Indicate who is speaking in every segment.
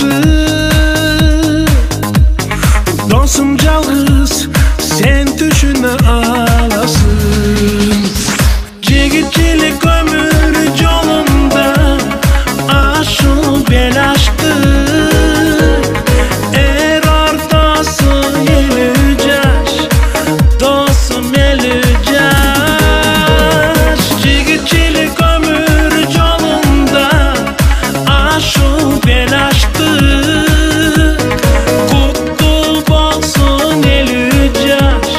Speaker 1: жакшы. Досым жалгыз, сен түшүнө аласың. Жигитчилик өмүр жолунда ашуу бел ачты. Эр ортосу элүү жаш, досум элүү жаш. Жигитчилик өмүр жолунда ашуу бел ачты. Куттуу болсун элүү жаш,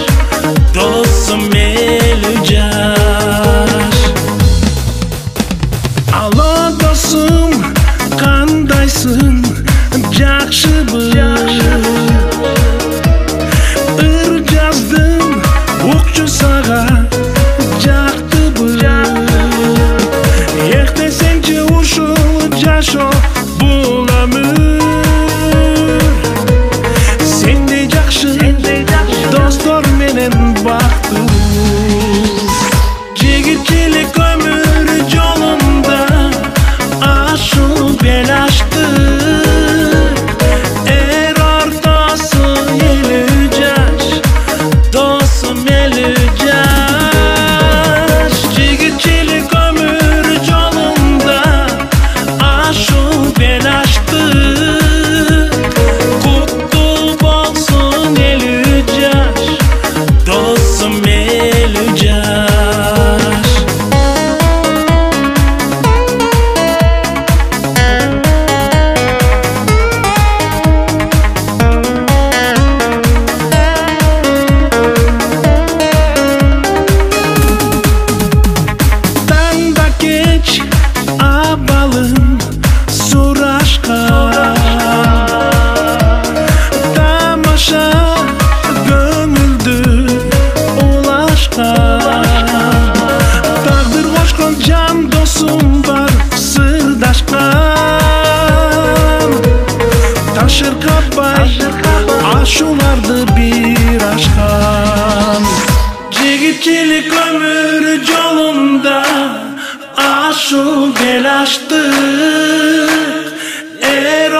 Speaker 1: досум элүү жаш. Алло досум, кандайсың? Жакшыбы? Ыр жаздым, укчу сага жактыбы? Эктесеңчи ушул жашоо бул өмүр. Сендей жакшы достор менен бактылуу. Жигитчилик өмүр жолунда ашуу бел ачты. Эр ортосу элүү жаш, досум элүү жаш. Жигитчилик өмүр жолунда ашуу бел ачты. Куттуу болсун элүү жаш, досум элүү жаш. Таңда кеч абалын сурашкан. Тамаша көңүлдү улашкан. Тагдыр кошкон жан досум бар сырдашкан. Ташыркабай ашууларды бир ашкан. Жигитчилик өмүр жолунда ашуу бел ачты. Эр